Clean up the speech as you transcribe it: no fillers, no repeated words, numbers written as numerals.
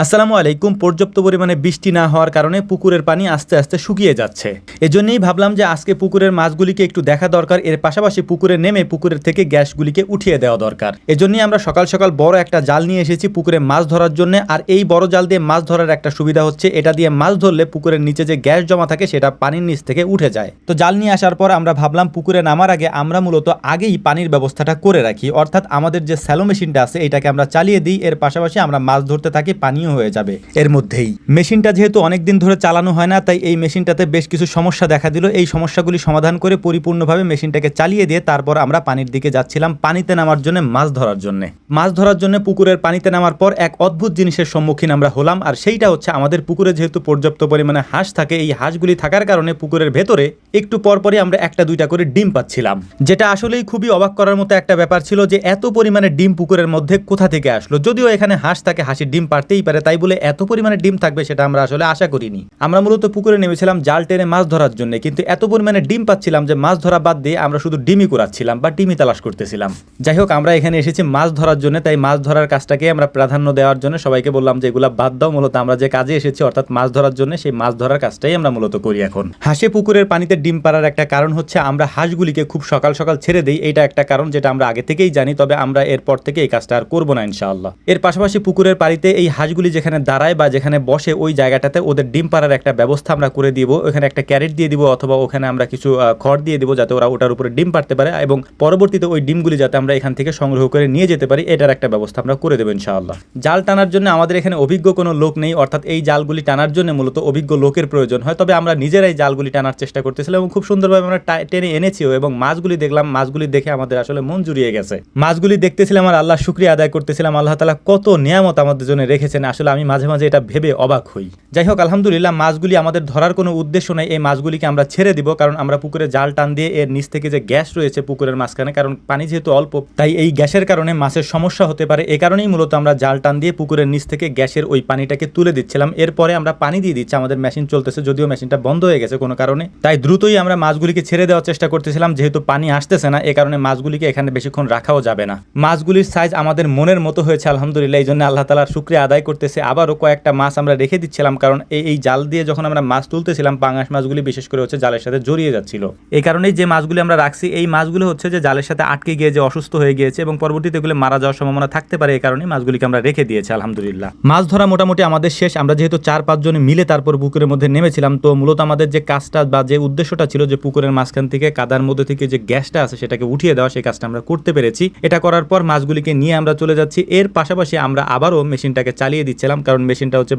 আসসালামু আলাইকুম। পর্যাপ্ত পরিমাণে বৃষ্টি না হওয়ার কারণে পুকুরের পানি আস্তে আস্তে শুকিয়ে যাচ্ছে। এজন্যই ভাবলাম যে আজকে পুকুরের মাছগুলিকে একটু দেখা দরকার, এর পাশাপাশি পুকুরে নেমে পুকুরের থেকে গ্যাসগুলিকে উঠিয়ে দেওয়া দরকার। এজন্যই আমরা সকাল সকাল বড় একটা জাল নিয়ে এসেছি পুকুরে মাছ ধরার জন্য। আর এই বড় জাল দিয়ে মাছ ধরার একটা সুবিধা হচ্ছে, এটা দিয়ে মাছ ধরলে পুকুরের নিচে যে গ্যাস জমা থাকে সেটা পানির নিচ থেকে উঠে যায়। তো জাল নিয়ে আসার পর আমরা ভাবলাম পুকুরে নামার আগে আমরা মূলত আগেই পানির ব্যবস্থাটা করে রাখি, অর্থাৎ আমাদের যে স্যালো মেশিনটা আছে এটাকে আমরা চালিয়ে দিই, এর পাশাপাশি আমরা মাছ ধরতে থাকি, পানিও হয়ে যাবে এর মধ্যেই। মেশিনটা যেহেতু অনেকদিন ধরে চালানো হয় না, তাই এই মেশিনটাতে বেশ কিছু সমস্যা দেখা দিল। এই সমস্যাগুলি সমাধান করে পরিপূর্ণভাবে মেশিনটাকে চালিয়ে দিয়ে তারপর আমরা পানির দিকে যাচ্ছিলাম পানিতে নামার জন্য, মাছ ধরার জন্য। মাছ ধরার জন্য পুকুরের পানিতে নামার পর এক অদ্ভুত জিনিসের সম্মুখীন আমরা হলাম, আর সেইটা হচ্ছে আমাদের পুকুরে যেহেতু পর্যাপ্ত পরিমাণে হাঁস থাকে, এই হাঁসগুলি থাকার কারণে পুকুরের ভেতরে একটু পরপরই আমরা একটা দুইটা করে ডিম পাচ্ছিলাম, যেটা আসলেই খুবই অবাক করার মতো একটা ব্যাপার ছিল যে এত পরিমাণে ডিম পুকুরের মধ্যে কোথা থেকে আসলো। যদিও এখানে হাঁস থাকে, হাঁসের ডিম পারতেই পারে, তাই বলে এত পরিমাণে ডিম থাকবে সেটা আমরা আসলে আশা করিনি। আমরা মূলত পুকুরে নেমেছিলাম জাল টেনে মাছ ধরার জন্য, কিন্তু এত পরিমাণে ডিম পাচ্ছিলাম যে মাছ ধরা বাদ দিয়ে আমরা শুধু ডিমই কুড়াচ্ছিলাম বা ডিমই তালাশ করতেছিলাম। যাই হোক, আমরা এখানে এসেছি মাছ ধরার জন্য, তাই মাছ ধরার কাজটাকে আমরা প্রাধান্য দেওয়ার জন্য সবাইকে বললাম যে এগুলা বাদ দাও, মূলত আমরা যে কাজে এসেছি অর্থাৎ মাছ ধরার জন্য, সেই মাছ ধরার কাজটাই আমরা মূলত করি এখন। হাঁসে পুকুরের পানিতে ডিম পাড়ার একটা কারণ হচ্ছে আমরা হাঁসগুলিকে খুব সকাল সকাল ছেড়ে দিই, এইটা একটা কারণ যেটা আমরা আগে থেকেই জানি, তবে আমরা এরপর থেকে এই কাজটা আর করবো না ইনশাআল্লাহ। এর পাশাপাশি পুকুরের পানিতে এই হাঁসগুলি যেখানে দাঁড়ায় বা যেখানে বসে ওই জায়গাটাতে ওদের ডিম পাড়ার একটা ব্যবস্থা আমরা করে দিব। ওখানে একটা ক্যারেট দিয়ে দিব অথবা ওখানে আমরা কিছু খড় দিয়ে দিব যাতে ওরা ওটার উপরে ডিম পাড়তে পারে, এবং পরবর্তীতে ওই ডিমগুলি যাতে আমরা এখান থেকে সংগ্রহ করে নিয়ে যেতে পারি, এটার একটা ব্যবস্থা আমরা করে দেবো ইনশাআল্লাহ। জাল টানার জন্য আমাদের এখানে অভিজ্ঞ কোনো লোক নেই, অর্থাৎ এই জালগুলি টানার জন্য মূলত অভিজ্ঞ লোকের প্রয়োজন হয়, তবে আমরা নিজেরাই জালগুলি টানার চেষ্টা করতেছিলাম এবং খুব সুন্দরভাবে আমরা টেনে এনেছিও। এবং মাছগুলি দেখলাম, মাছগুলি দেখে আমাদের আসলে মন জুড়িয়ে গেছে। মাছগুলি দেখতেছিলাম আর আল্লাহ শুকরিয়া আদায় করতেছিলাম, আল্লাহ তাআলা কত নিয়ামত আমাদের জন্য রেখেছেন। আসলে আমি মাঝে মাঝে এটা ভেবে অবাক হই। যাই হোক, আলহামদুলিল্লাহ, মাছগুলি আমাদের ধরার কোনো উদ্দেশ্য নেই, এই মাছগুলিকে আমরা ছেড়ে দিব, কারণ আমরা পুকুরে জাল টান দিয়ে এর নিচ থেকে যে গ্যাস রয়েছে পুকুরের মাঝখানে, কারণ পানি যেহেতু অল্প, তাই এই গ্যাসের কারণে মাছের সমস্যা হতে পারে। এ কারণেই মূলত আমরা জাল টান দিয়ে পুকুরের নিচ থেকে গ্যাসের ওই পানিটাকে তুলে দিচ্ছিলাম। এরপরে আমরা পানি দিয়ে দিচ্ছি, আমাদের মেশিন চলতেছে, যদিও মেশিনটা বন্ধ হয়ে গেছে কোনো কারণে, তাই দ্রুতই আমরা মাছগুলিকে ছেড়ে দেওয়ার চেষ্টা করতেছিলাম, যেহেতু পানি আসতেছে না, এ কারণে মাছগুলিকে এখানে বেশিক্ষণ রাখাও যাবে না। মাছগুলির সাইজ আমাদের মনের মতো হয়েছে আলহামদুলিল্লাহ, এই জন্য আল্লাহ তাআলার শুকরিয়া আদায় করতেছে। আবারও কয়েকটা মাছ আমরা রেখে দিচ্ছিলাম, কারণ এই জাল দিয়ে যখন আমরা মাছ তুলতেছিলাম, পাঙাশ মাছগুলি বিশেষ করে হচ্ছে জালের সাথে জড়িয়ে যাচ্ছিল। এই কারণেই যে মাছগুলি আমরা রাখছি, এই মাছগুলো হচ্ছে যে জালের সাথে আটকে গিয়ে যে অসুস্থ হয়ে গিয়েছে এবং পরবর্তীতে এগুলো মারা যাওয়ার সম্ভাবনা থাকতে পারে, এই কারণে মাছগুলিকে আমরা রেখে দিয়েছি আলহামদুলিল্লাহ। মাছ ধরা মোটামুটি আমাদের শেষ। আমরা যেহেতু 4-5 জন মিলে তারপর পুকুরের মধ্যে নেমেছিলাম, তো মূলত আমাদের যে কাজটা বা যে উদ্দেশ্যটা ছিল যে পুকুরের মাঝখান থেকে কাদার মধ্যে থেকে যে গ্যাসটা আছে সেটাকে উঠিয়ে দেওয়া, সেই কাজটা আমরা করতে পেরেছি। এটা করার পর মাছগুলিকে নিয়ে আমরা চলে যাচ্ছি। এর পাশাপাশি আমরা আবারও মেশিনটাকে চালিয়ে দিচ্ছিলাম, কারণ মেশিনটা হচ্ছে